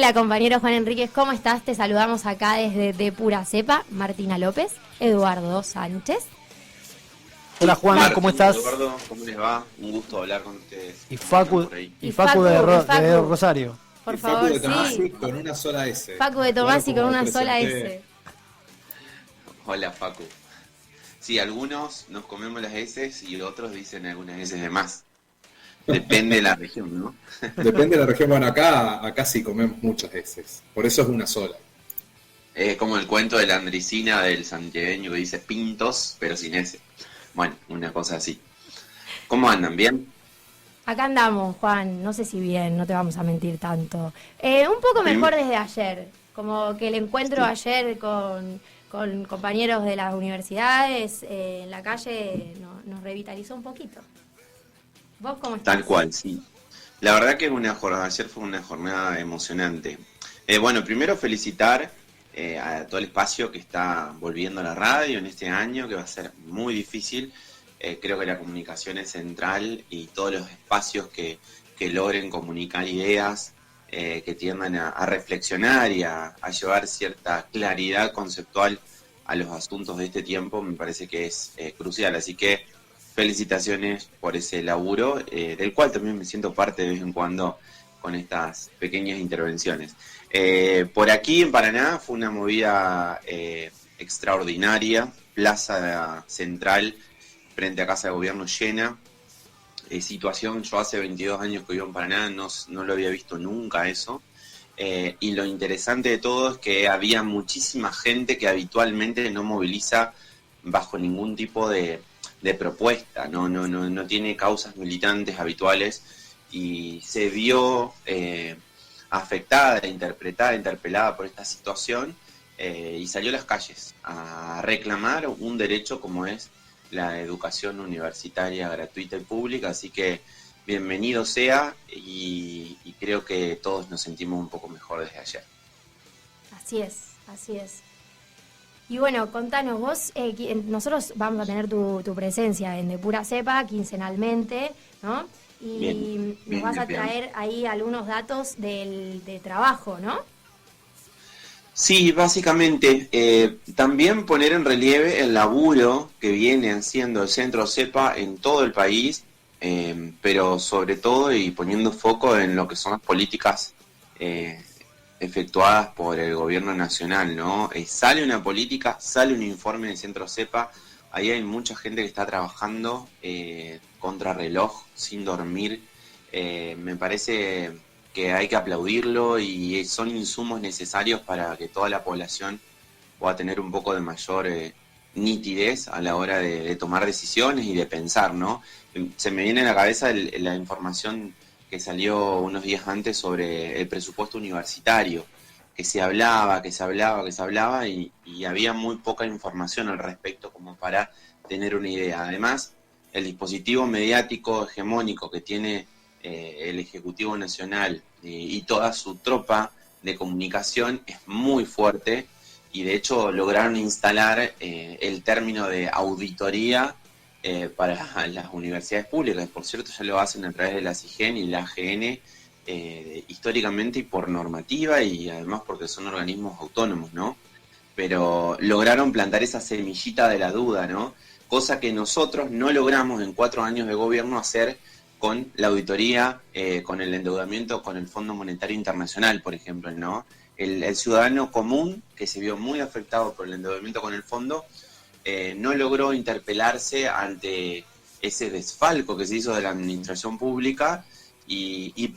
Hola compañero Juan Enríquez, ¿cómo estás? Te saludamos acá desde De Pura Cepa, Martina López, Eduardo Sánchez. Hola Juan, ¿cómo Martín, estás? Eduardo, ¿cómo les va? Un gusto hablar con ustedes. Y ¿Cómo andan Facu, por ahí? y Facu de, Y de Facu, Rosario. por Y Facu favor, de sí. Tomasi con una sola S. Facu de Claro, Tomasi con como una sola presenté. S. Hola, Facu. Sí, algunos nos comemos las heces y otros dicen algunas heces de más. Depende de la región, ¿no? Depende de la región. Bueno, acá sí comemos muchas S. Por eso es una sola. Es como el cuento de la Andricina del santiagueño que dice pintos, pero sin S. Bueno, una cosa así. ¿Cómo andan? ¿Bien? Acá andamos, Juan, no sé si bien, no te vamos a mentir tanto. Un poco mejor desde ayer, como que el encuentro Sí, ayer con compañeros de las universidades en la calle nos revitalizó un poquito. ¿Vos cómo tal estás? cual, sí. La verdad que una jornada, ayer fue una jornada emocionante. Bueno, primero felicitar a todo el espacio que está volviendo a la radio en este año, que va a ser muy difícil. Creo que la comunicación es central y todos los espacios que logren comunicar ideas, que tiendan a reflexionar y a llevar cierta claridad conceptual a los asuntos de este tiempo, me parece que es crucial. Así que felicitaciones por ese laburo, del cual también me siento parte de vez en cuando con estas pequeñas intervenciones. Por aquí en Paraná fue una movida extraordinaria, Plaza Central frente a Casa de Gobierno llena. Situación, yo hace 22 años que vivo en Paraná, no lo había visto nunca eso. Y lo interesante de todo es que había muchísima gente que habitualmente no moviliza bajo ningún tipo de propuesta, no tiene causas militantes habituales y se vio afectada, interpretada, interpelada por esta situación y salió a las calles a reclamar un derecho como es la educación universitaria gratuita y pública, así que bienvenido sea y creo que todos nos sentimos un poco mejor desde ayer. Así es, así es. Y bueno, contanos, vos, nosotros vamos a tener tu presencia en De Pura Cepa quincenalmente, ¿no? Bien, Y nos bien, vas bien, a bien. traer ahí algunos datos de trabajo, ¿no? Sí, básicamente, también poner en relieve el laburo que viene haciendo el Centro CEPA en todo el país, pero sobre todo y poniendo foco en lo que son las políticas eh, efectuadas por el gobierno nacional, ¿no? Sale una política, sale un informe del Centro CEPA, ahí hay mucha gente que está trabajando contra reloj, sin dormir, me parece que hay que aplaudirlo y son insumos necesarios para que toda la población pueda tener un poco de mayor nitidez a la hora de tomar decisiones y de pensar, ¿no? Se me viene a la cabeza la información que salió unos días antes sobre el presupuesto universitario, que se hablaba, que se hablaba, que se hablaba y había muy poca información al respecto como para tener una idea. Además, el dispositivo mediático hegemónico que tiene el Ejecutivo Nacional y toda su tropa de comunicación es muy fuerte y de hecho lograron instalar el término de auditoría para las universidades públicas. Por cierto, ya lo hacen a través de la CIGEN y la AGN históricamente y por normativa y además porque son organismos autónomos, ¿no? Pero lograron plantar esa semillita de la duda, ¿no? Cosa que nosotros no logramos en 4 años de gobierno hacer con la auditoría, con el endeudamiento, con el Fondo Monetario Internacional, por ejemplo, ¿no? El ciudadano común, que se vio muy afectado por el endeudamiento con el fondo, no logró interpelarse ante ese desfalco que se hizo de la administración pública y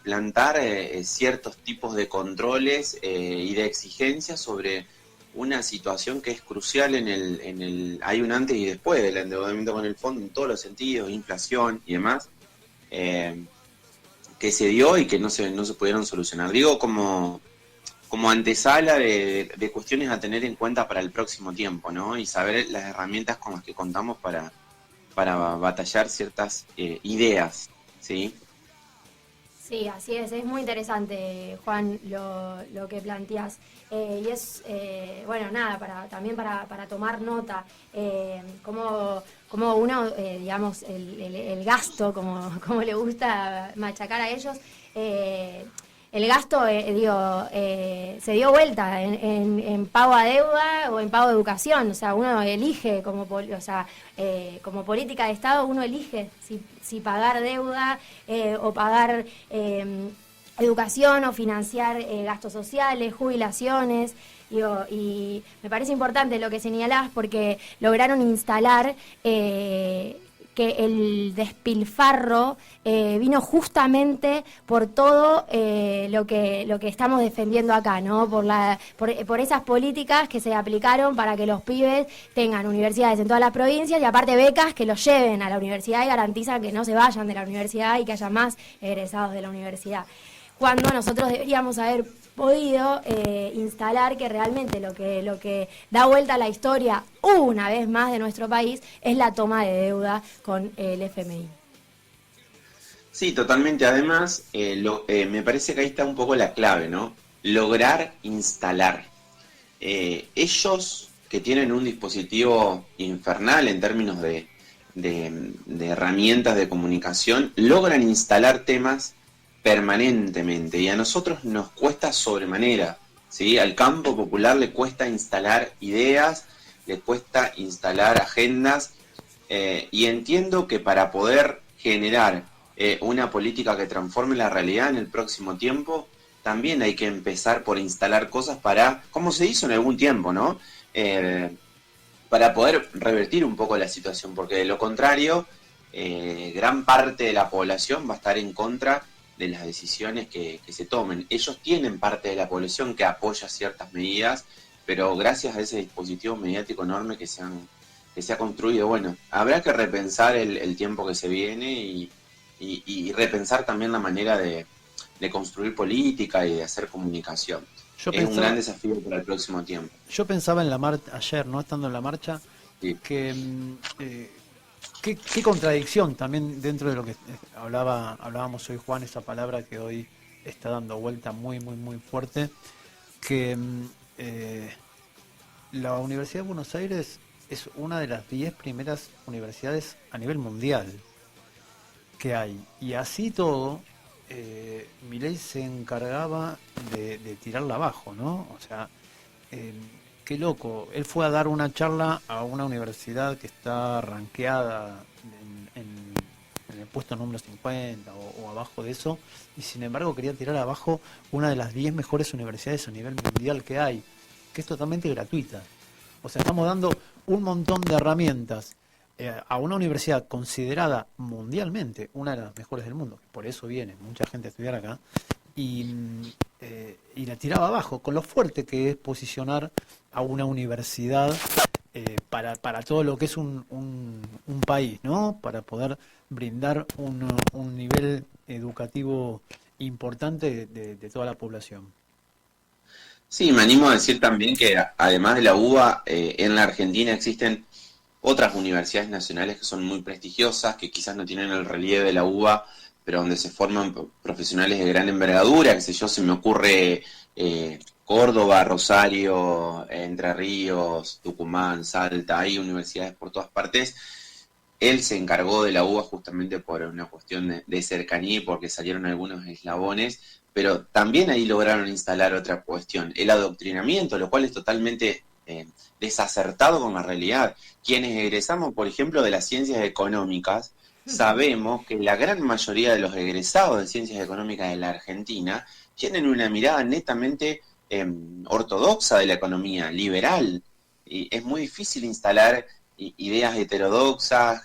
plantar ciertos tipos de controles y de exigencias sobre una situación que es crucial hay un antes y después del endeudamiento con el fondo en todos los sentidos, inflación y demás, eh, que se dio y que no se pudieron solucionar. Digo como antesala de cuestiones a tener en cuenta para el próximo tiempo, ¿no? Y saber las herramientas con las que contamos para batallar ciertas ideas, ¿sí? Sí, así es muy interesante, Juan, lo que planteás. Y es, bueno, nada, también para tomar nota, como uno, digamos, el gasto, como le gusta machacar a ellos, el gasto, se dio vuelta en pago a deuda o en pago de educación. O sea, uno elige como política de Estado, uno elige si pagar deuda o pagar educación o financiar gastos sociales, jubilaciones. Y me parece importante lo que señalás porque lograron instalar que el despilfarro vino justamente por todo lo que estamos defendiendo acá, ¿no? Por esas políticas que se aplicaron para que los pibes tengan universidades en todas las provincias y aparte becas que los lleven a la universidad y garantizan que no se vayan de la universidad y que haya más egresados de la universidad. Cuando nosotros deberíamos haber podido instalar que realmente lo que da vuelta a la historia una vez más de nuestro país es la toma de deuda con el FMI. Sí, totalmente. Además, me parece que ahí está un poco la clave, ¿no? Lograr instalar. Ellos que tienen un dispositivo infernal en términos de herramientas de comunicación, logran instalar temas permanentemente y a nosotros nos cuesta sobremanera, ¿sí? Al campo popular le cuesta instalar ideas, le cuesta instalar agendas y entiendo que para poder generar una política que transforme la realidad en el próximo tiempo, también hay que empezar por instalar cosas para, como se hizo en algún tiempo, ¿no? Para poder revertir un poco la situación, porque de lo contrario, gran parte de la población va a estar en contra de las decisiones que se tomen. Ellos tienen parte de la población que apoya ciertas medidas, pero gracias a ese dispositivo mediático enorme que se ha construido, bueno, habrá que repensar el tiempo que se viene y repensar también la manera de construir política y de hacer comunicación. Un gran desafío para el próximo tiempo. Yo pensaba en la marcha ayer, ¿no? Estando en la marcha, sí, que qué contradicción también dentro de lo que hablábamos hoy, Juan, esa palabra que hoy está dando vuelta muy, muy, muy fuerte, que la Universidad de Buenos Aires es una de las 10 primeras universidades a nivel mundial que hay. Y así todo, Milei se encargaba de tirarla abajo, ¿no? O sea, qué loco. Él fue a dar una charla a una universidad que está rankeada en el puesto número 50 o abajo de eso, y sin embargo quería tirar abajo una de las 10 mejores universidades a nivel mundial que hay, que es totalmente gratuita. O sea, estamos dando un montón de herramientas a una universidad considerada mundialmente una de las mejores del mundo, por eso viene mucha gente a estudiar acá, y la tiraba abajo, con lo fuerte que es posicionar a una universidad para todo lo que es un país, ¿no? Para poder brindar un nivel educativo importante de toda la población. Sí, me animo a decir también que además de la UBA, en la Argentina existen otras universidades nacionales que son muy prestigiosas, que quizás no tienen el relieve de la UBA, pero donde se forman profesionales de gran envergadura, qué sé yo, se me ocurre Córdoba, Rosario, Entre Ríos, Tucumán, Salta, hay universidades por todas partes. Él se encargó de la UBA justamente por una cuestión de cercanía y porque salieron algunos eslabones, pero también ahí lograron instalar otra cuestión, el adoctrinamiento, lo cual es totalmente desacertado con la realidad. Quienes egresamos, por ejemplo, de las ciencias económicas, sabemos que la gran mayoría de los egresados de ciencias económicas de la Argentina tienen una mirada netamente ortodoxa de la economía, liberal, y es muy difícil instalar ideas heterodoxas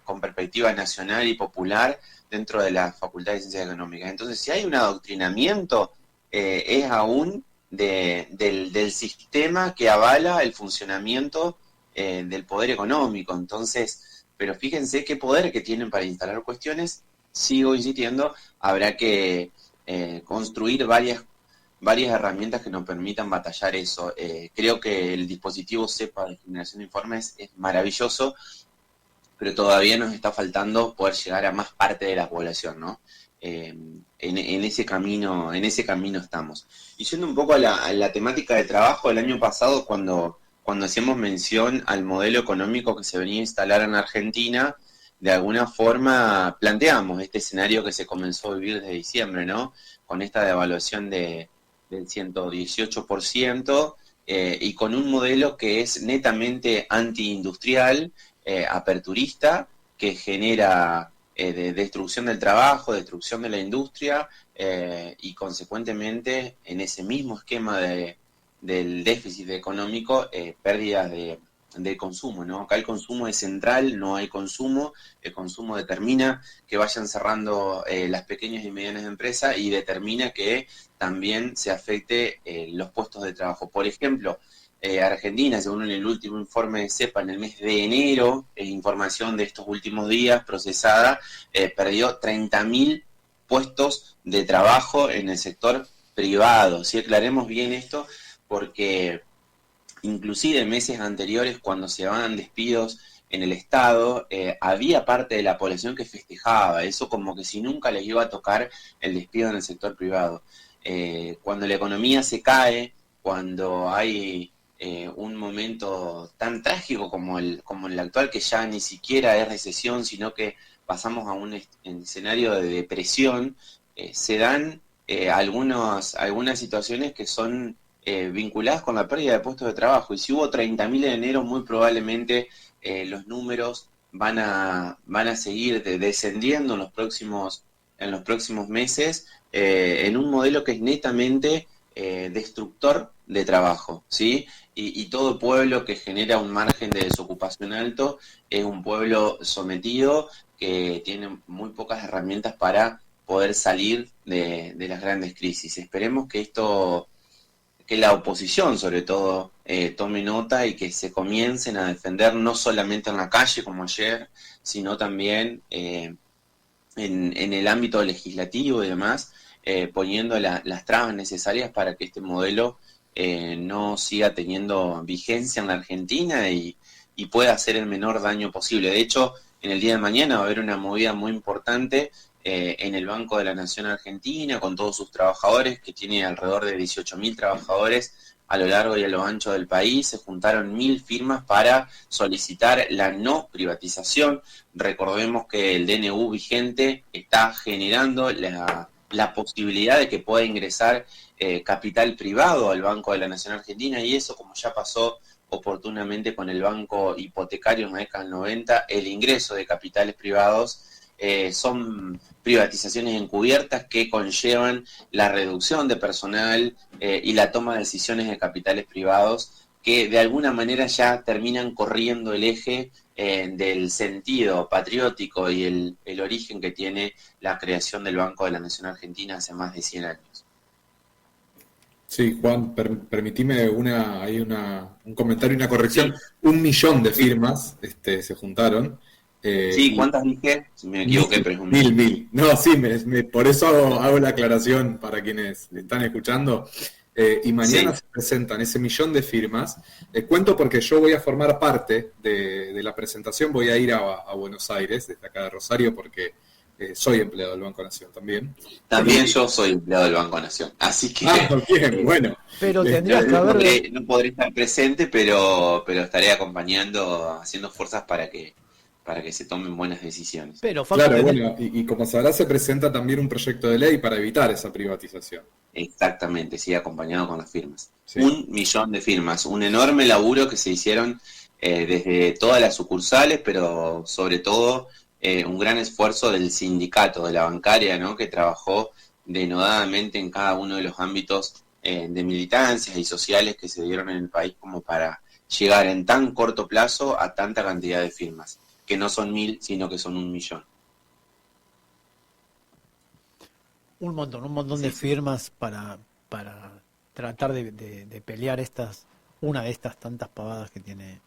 con perspectiva nacional y popular dentro de la Facultad de Ciencias Económicas. Entonces, si hay un adoctrinamiento, es aún del sistema que avala el funcionamiento del poder económico. Entonces, pero fíjense qué poder que tienen para instalar cuestiones. Sigo insistiendo, habrá que construir varias herramientas que nos permitan batallar eso. Creo que el dispositivo CEPA de generación de informes es maravilloso, pero todavía nos está faltando poder llegar a más parte de la población, ¿no? En ese camino estamos. Y yendo un poco a la temática de trabajo, el año pasado cuando hacíamos mención al modelo económico que se venía a instalar en Argentina, de alguna forma planteamos este escenario que se comenzó a vivir desde diciembre, ¿no? Con esta devaluación del 118%, y con un modelo que es netamente antiindustrial, aperturista, que genera de destrucción del trabajo, destrucción de la industria, y consecuentemente en ese mismo esquema del déficit económico, pérdidas de consumo, ¿no? Acá el consumo es central, no hay consumo, el consumo determina que vayan cerrando las pequeñas y medianas empresas, y determina que también se afecte los puestos de trabajo. Por ejemplo, Argentina, según el último informe de CEPA, en el mes de enero, información de estos últimos días procesada, perdió 30.000 puestos de trabajo en el sector privado. Si aclaremos bien esto, porque inclusive en meses anteriores, cuando se daban despidos en el Estado, había parte de la población que festejaba eso, como que si nunca les iba a tocar el despido en el sector privado. Cuando la economía se cae, cuando hay un momento tan trágico como el actual, que ya ni siquiera es recesión, sino que pasamos a un escenario de depresión, se dan algunas situaciones que son vinculadas con la pérdida de puestos de trabajo. Y si hubo 30.000 en enero, muy probablemente los números van a seguir descendiendo en los próximos meses, en un modelo que es netamente destructor de trabajo, ¿sí? Y todo pueblo que genera un margen de desocupación alto es un pueblo sometido, que tiene muy pocas herramientas para poder salir de las grandes crisis. Esperemos que la oposición, sobre todo, tome nota, y que se comiencen a defender no solamente en la calle como ayer, sino también en el ámbito legislativo y demás, poniendo las trabas necesarias para que este modelo no siga teniendo vigencia en la Argentina, y pueda hacer el menor daño posible. De hecho, en el día de mañana va a haber una movida muy importante en el Banco de la Nación Argentina, con todos sus trabajadores, que tiene alrededor de 18.000 trabajadores a lo largo y a lo ancho del país. Se juntaron 1.000 firmas para solicitar la no privatización. Recordemos que el DNU vigente está generando la posibilidad de que pueda ingresar capital privado al Banco de la Nación Argentina, y eso, como ya pasó oportunamente con el banco hipotecario en la década del 90, el ingreso de capitales privados son privatizaciones encubiertas que conllevan la reducción de personal y la toma de decisiones de capitales privados, que de alguna manera ya terminan corriendo el eje del sentido patriótico y el origen que tiene la creación del Banco de la Nación Argentina hace más de 100 años. Sí, Juan, permitime un comentario y una corrección. Sí. 1 millón de firmas se juntaron. Sí, ¿cuántas dije? Me equivoqué, pero es 1.000. 1.000. No, sí, por eso hago la aclaración para quienes están escuchando. Y mañana se presentan ese 1 millón de firmas. Cuento porque yo voy a formar parte de la presentación. Voy a ir a Buenos Aires, desde acá de Rosario, porque soy empleado del Banco Nación también. También yo soy empleado del Banco Nación, así que... bien, bueno. Pero tendrías que haber... No podré estar presente, pero estaré acompañando, haciendo fuerzas para que se tomen buenas decisiones. Pero, claro, bueno, y como sabrás, se presenta también un proyecto de ley para evitar esa privatización. Exactamente, sí, acompañado con las firmas. Sí. 1 millón de firmas, un enorme laburo que se hicieron desde todas las sucursales, pero sobre todo un gran esfuerzo del sindicato, de la bancaria, ¿no?, que trabajó denodadamente en cada uno de los ámbitos de militancias y sociales que se dieron en el país, como para llegar en tan corto plazo a tanta cantidad de firmas, que no son 1.000, sino que son 1 millón. Un montón de firmas para tratar de pelear una de estas tantas pavadas que tiene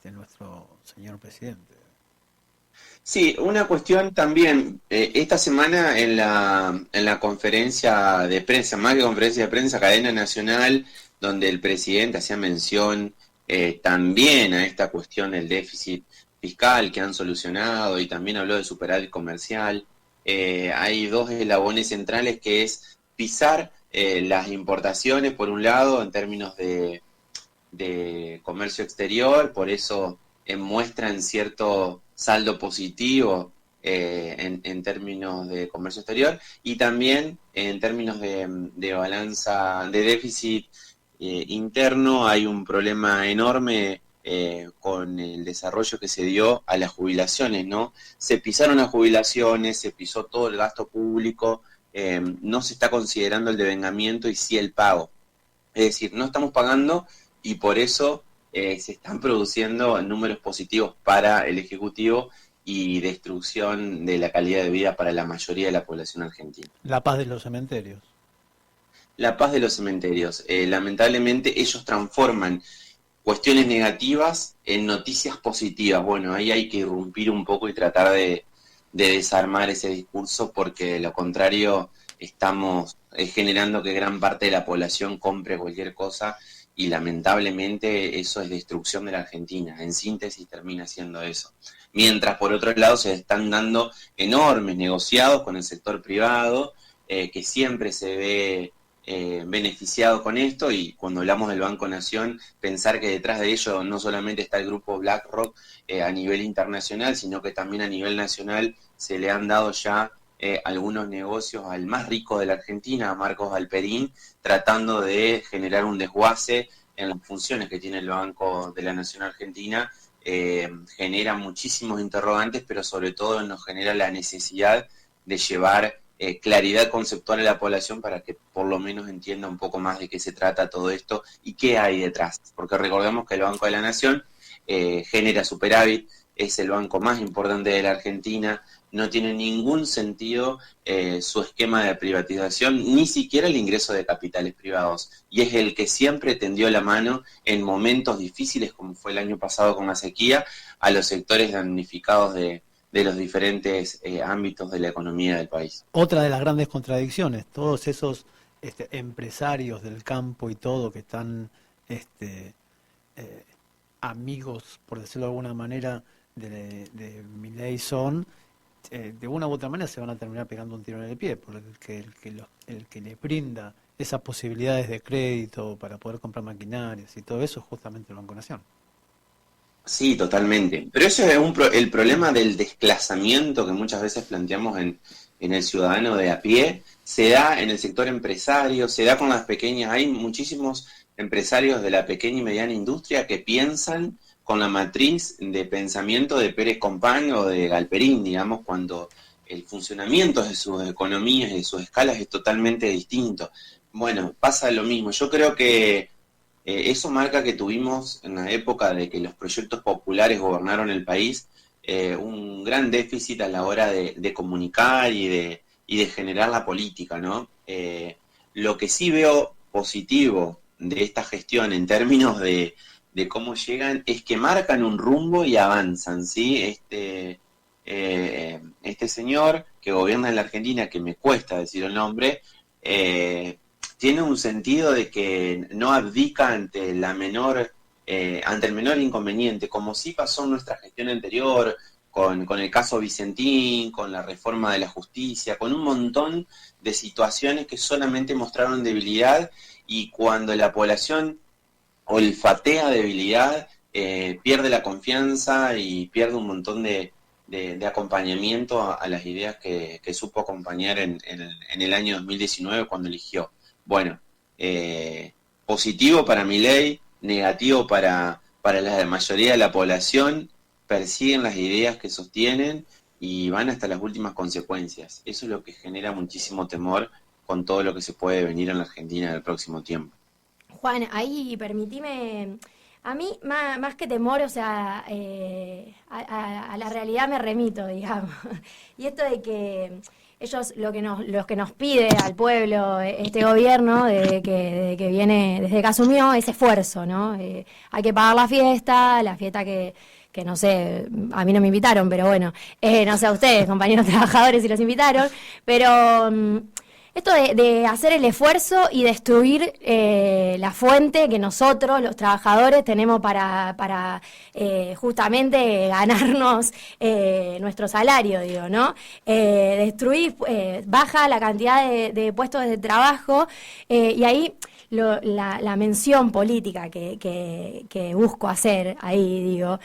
nuestro señor presidente. Sí, una cuestión también, esta semana en la conferencia de prensa, más que conferencia de prensa, cadena nacional, donde el presidente hacía mención también a esta cuestión del déficit fiscal que han solucionado, y también habló de superávit comercial. Hay 2 eslabones centrales, que es pisar las importaciones por un lado en términos de comercio exterior, por eso muestran cierto saldo positivo en términos de comercio exterior y también en términos de balanza de déficit interno. Hay un problema enorme con el desarrollo que se dio a las jubilaciones, ¿no? Se pisaron las jubilaciones, se pisó todo el gasto público, no se está considerando el devengamiento y sí el pago. Es decir, no estamos pagando y por eso se están produciendo números positivos para el Ejecutivo y destrucción de la calidad de vida para la mayoría de la población argentina. La paz de los cementerios. La paz de los cementerios. Lamentablemente ellos transforman cuestiones negativas en noticias positivas. Bueno, ahí hay que irrumpir un poco y tratar de desarmar ese discurso, porque de lo contrario estamos generando que gran parte de la población compre cualquier cosa y lamentablemente eso es destrucción de la Argentina. En síntesis termina siendo eso. Mientras por otro lado se están dando enormes negociados con el sector privado, que siempre se ve beneficiado con esto, y cuando hablamos del Banco Nación, pensar que detrás de ello no solamente está el grupo BlackRock a nivel internacional, sino que también a nivel nacional se le han dado ya algunos negocios al más rico de la Argentina, a Marcos Galperín, tratando de generar un desguace en las funciones que tiene el Banco de la Nación Argentina. Genera muchísimos interrogantes, pero sobre todo nos genera la necesidad de llevar claridad conceptual a la población para que por lo menos entienda un poco más de qué se trata todo esto y qué hay detrás. Porque recordemos que el Banco de la Nación genera superávit, es el banco más importante de la Argentina, no tiene ningún sentido su esquema de privatización, ni siquiera el ingreso de capitales privados, y es el que siempre tendió la mano en momentos difíciles, como fue el año pasado con la sequía, a los sectores damnificados de los diferentes ámbitos de la economía del país. Otra de las grandes contradicciones, todos esos empresarios del campo y todo que están amigos, por decirlo de alguna manera, de Milei son, de una u otra manera se van a terminar pegando un tiro en el pie, porque el que les brinda esas posibilidades de crédito para poder comprar maquinarias y todo eso es justamente el Banco Nación. Sí, totalmente. Pero eso es el problema del desplazamiento que muchas veces planteamos en el ciudadano de a pie. Se da en el sector empresario, se da con las pequeñas. Hay muchísimos empresarios de la pequeña y mediana industria que piensan con la matriz de pensamiento de Pérez Compán o de Galperín, digamos, cuando el funcionamiento de sus economías y de sus escalas es totalmente distinto. Bueno, pasa lo mismo. Yo creo que eso marca que tuvimos, en la época de que los proyectos populares gobernaron el país, un gran déficit a la hora de comunicar y de generar la política, ¿no? Lo que sí veo positivo de esta gestión en términos de cómo llegan es que marcan un rumbo y avanzan, ¿sí? Este señor que gobierna en la Argentina, que me cuesta decir el nombre, tiene un sentido de que no abdica ante el menor inconveniente, como sí pasó en nuestra gestión anterior, con el caso Vicentín, con la reforma de la justicia, con un montón de situaciones que solamente mostraron debilidad, y cuando la población olfatea debilidad, pierde la confianza y pierde un montón de acompañamiento a las ideas que supo acompañar en el año 2019 cuando eligió. Bueno, positivo para Milei, negativo para la mayoría de la población. Persiguen las ideas que sostienen y van hasta las últimas consecuencias. Eso es lo que genera muchísimo temor con todo lo que se puede venir en la Argentina en el próximo tiempo. Juan, ahí permitime, a mí más que temor, o sea, a la realidad me remito, digamos. Y esto de que ellos los que nos pide al pueblo este gobierno desde que viene, desde que asumió, es esfuerzo, ¿no? Hay que pagar la fiesta que no sé, a mí no me invitaron, pero bueno, no sé a ustedes, compañeros trabajadores, si los invitaron, pero esto de hacer el esfuerzo y destruir la fuente que nosotros, los trabajadores, tenemos para justamente ganarnos nuestro salario, digo, ¿no? Destruir, baja la cantidad de puestos de trabajo, y ahí la mención política que busco hacer ahí, digo,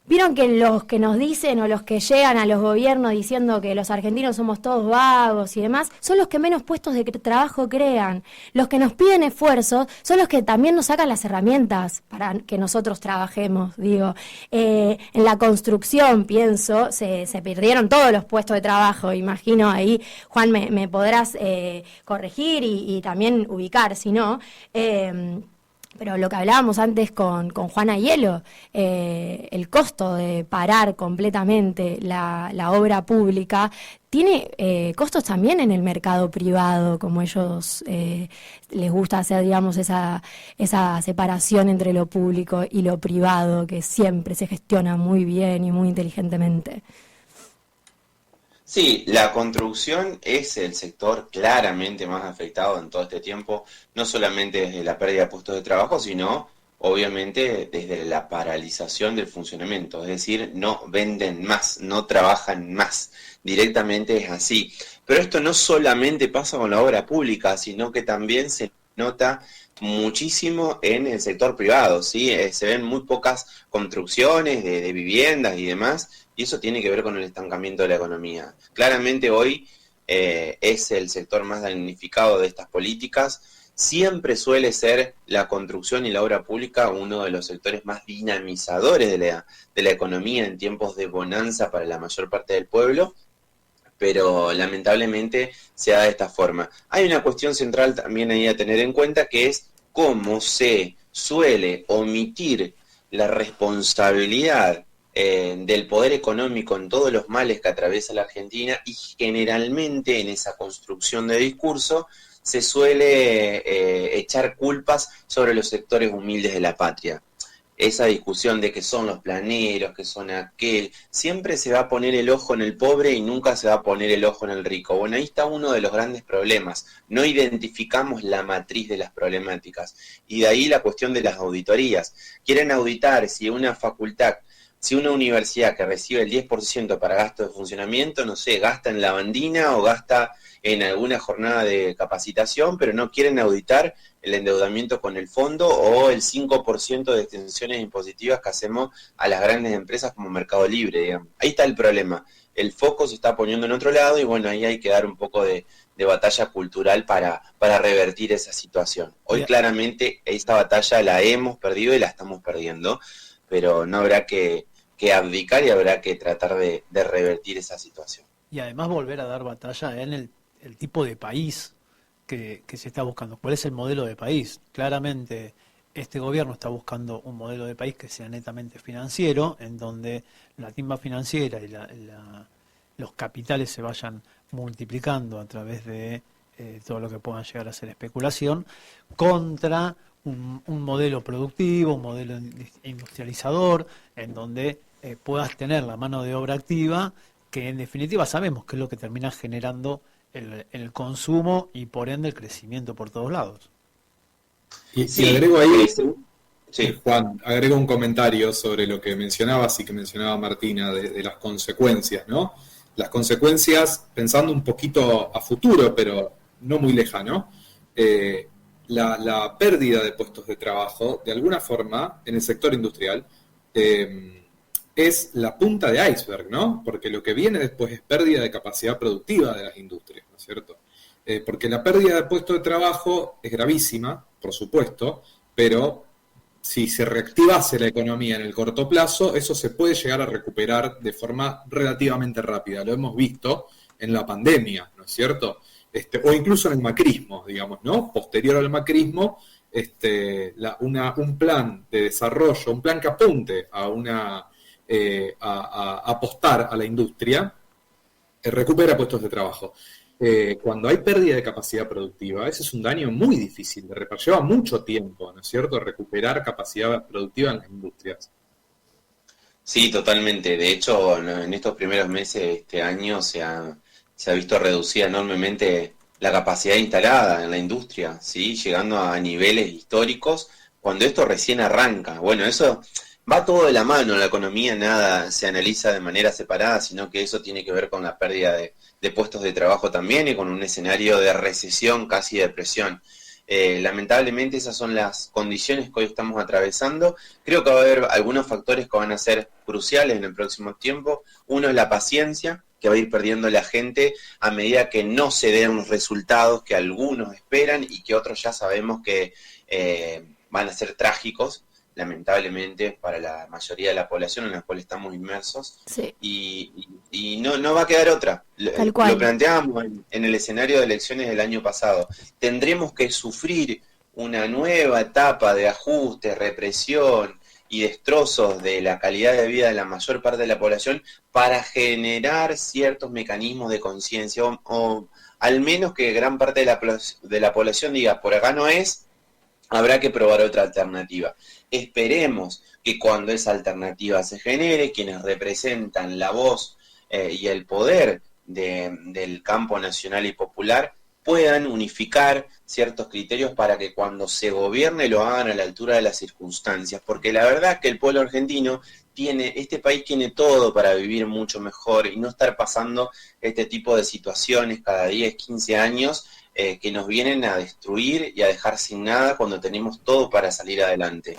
Vieron que los que nos dicen o los que llegan a los gobiernos diciendo que los argentinos somos todos vagos y demás, son los que menos puestos de trabajo crean. Los que nos piden esfuerzo son los que también nos sacan las herramientas para que nosotros trabajemos. Digo, en la construcción, pienso, se perdieron todos los puestos de trabajo. Imagino ahí, Juan, me podrás corregir y también ubicar, si no. Pero lo que hablábamos antes con Juana Hielo, el costo de parar completamente la obra pública tiene costos también en el mercado privado, como ellos les gusta hacer, digamos, esa separación entre lo público y lo privado, que siempre se gestiona muy bien y muy inteligentemente. Sí, la construcción es el sector claramente más afectado en todo este tiempo, no solamente desde la pérdida de puestos de trabajo, sino obviamente desde la paralización del funcionamiento, es decir, no venden más, no trabajan más, directamente es así. Pero esto no solamente pasa con la obra pública, sino que también se nota muchísimo en el sector privado, ¿sí? Se ven muy pocas construcciones de viviendas y demás, y eso tiene que ver con el estancamiento de la economía. Claramente hoy es el sector más damnificado de estas políticas. Siempre suele ser la construcción y la obra pública uno de los sectores más dinamizadores de la economía en tiempos de bonanza para la mayor parte del pueblo, pero lamentablemente se da de esta forma. Hay una cuestión central también ahí a tener en cuenta, que es cómo se suele omitir la responsabilidad del poder económico en todos los males que atraviesa la Argentina, y generalmente en esa construcción de discurso se suele echar culpas sobre los sectores humildes de la patria. Esa discusión de que son los planeros, que son aquel, siempre se va a poner el ojo en el pobre y nunca se va a poner el ojo en el rico. Bueno, ahí está uno de los grandes problemas. No identificamos la matriz de las problemáticas. Y de ahí la cuestión de las auditorías. Quieren auditar si una facultad, si una universidad que recibe el 10% para gastos de funcionamiento, no sé, gasta en lavandina o gasta en alguna jornada de capacitación, pero no quieren auditar el endeudamiento con el fondo o el 5% de extensiones impositivas que hacemos a las grandes empresas como Mercado Libre, digamos. Ahí está el problema. El foco se está poniendo en otro lado y bueno, ahí hay que dar un poco de batalla cultural para revertir esa situación. Hoy Bien. Claramente esta batalla la hemos perdido y la estamos perdiendo, pero no habrá que abdicar y habrá que tratar de revertir esa situación. Y además volver a dar batalla en el tipo de país que se está buscando. ¿Cuál es el modelo de país? Claramente este gobierno está buscando un modelo de país que sea netamente financiero, en donde la timba financiera y los capitales se vayan multiplicando a través de todo lo que puedan llegar a ser especulación, contra un modelo productivo, un modelo industrializador, en donde puedas tener la mano de obra activa, que en definitiva sabemos que es lo que termina generando el consumo y por ende el crecimiento por todos lados. Y Sí, agrego ahí, sí. Juan, agrego un comentario sobre lo que mencionabas y que mencionaba Martina de las consecuencias, ¿no? Las consecuencias, pensando un poquito a futuro, pero no muy lejano, la pérdida de puestos de trabajo, de alguna forma, en el sector industrial, es la punta de iceberg, ¿no? Porque lo que viene después es pérdida de capacidad productiva de las industrias, ¿no es cierto? Porque la pérdida de puestos de trabajo es gravísima, por supuesto, pero si se reactivase la economía en el corto plazo, eso se puede llegar a recuperar de forma relativamente rápida. Lo hemos visto en la pandemia, ¿no es cierto? O incluso en el macrismo, digamos, ¿no? Posterior al macrismo, un plan de desarrollo, un plan que apunte a apostar a la industria, recupera puestos de trabajo. Cuando hay pérdida de capacidad productiva, ese es un daño muy difícil de reparar. Lleva mucho tiempo, ¿no es cierto?, recuperar capacidad productiva en las industrias. Sí, totalmente. De hecho, en estos primeros meses de este año se ha visto reducida enormemente la capacidad instalada en la industria, ¿sí? Llegando a niveles históricos cuando esto recién arranca. Bueno, eso va todo de la mano, la economía nada se analiza de manera separada, sino que eso tiene que ver con la pérdida de puestos de trabajo también y con un escenario de recesión, casi depresión. Lamentablemente esas son las condiciones que hoy estamos atravesando. Creo que va a haber algunos factores que van a ser cruciales en el próximo tiempo. Uno es la paciencia, que va a ir perdiendo la gente a medida que no se den los resultados que algunos esperan y que otros ya sabemos que van a ser trágicos, lamentablemente, para la mayoría de la población en la cual estamos inmersos. Sí. Y no va a quedar otra. Tal cual. Lo planteábamos en el escenario de elecciones del año pasado. Tendremos que sufrir una nueva etapa de ajuste, represión y destrozos de la calidad de vida de la mayor parte de la población para generar ciertos mecanismos de conciencia, o al menos que gran parte de la población diga, por acá no es, habrá que probar otra alternativa. Esperemos que cuando esa alternativa se genere, quienes representan la voz y el poder del campo nacional y popular puedan unificar ciertos criterios para que cuando se gobierne lo hagan a la altura de las circunstancias, porque la verdad es que el pueblo argentino este país tiene todo para vivir mucho mejor y no estar pasando este tipo de situaciones cada 10, 15 años que nos vienen a destruir y a dejar sin nada cuando tenemos todo para salir adelante.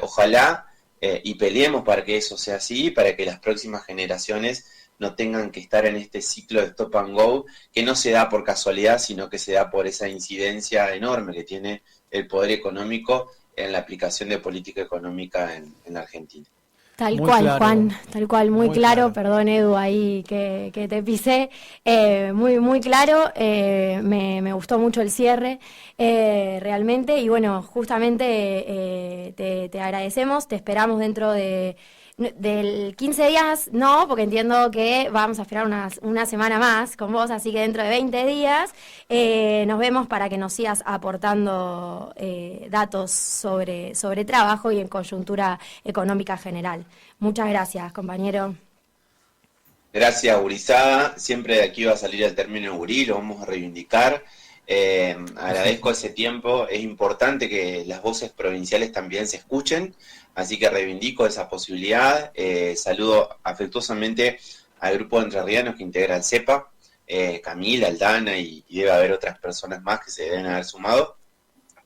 Ojalá y peleemos para que eso sea así, para que las próximas generaciones no tengan que estar en este ciclo de stop and go, que no se da por casualidad, sino que se da por esa incidencia enorme que tiene el poder económico en la aplicación de política económica en la Argentina. Tal Muy cual, claro. Juan, tal cual, muy claro. Claro. Perdón, Edu, ahí que te pisé. Muy claro. Me gustó mucho el cierre, realmente. Y bueno, justamente te agradecemos, te esperamos dentro del 15 días, no, porque entiendo que vamos a esperar una semana más con vos, así que dentro de 20 días nos vemos para que nos sigas aportando datos sobre trabajo y en coyuntura económica general. Muchas gracias, compañero. Gracias, gurizada. Siempre de aquí va a salir el término gurí, lo vamos a reivindicar. Agradezco ese tiempo. Es importante que las voces provinciales también se escuchen, así que reivindico esa posibilidad. Saludo afectuosamente al grupo de entrerrianos que integra el CEPA, Camila, Aldana y debe haber otras personas más que se deben haber sumado.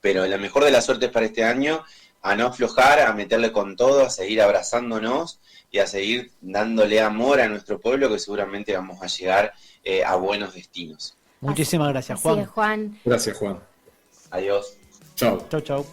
Pero la mejor de las suertes para este año, a no aflojar, a meterle con todo, a seguir abrazándonos y a seguir dándole amor a nuestro pueblo, que seguramente vamos a llegar a buenos destinos. Muchísimas gracias, Así Juan. es, Juan. Gracias, Juan. Adiós. Chao. Chau, chau.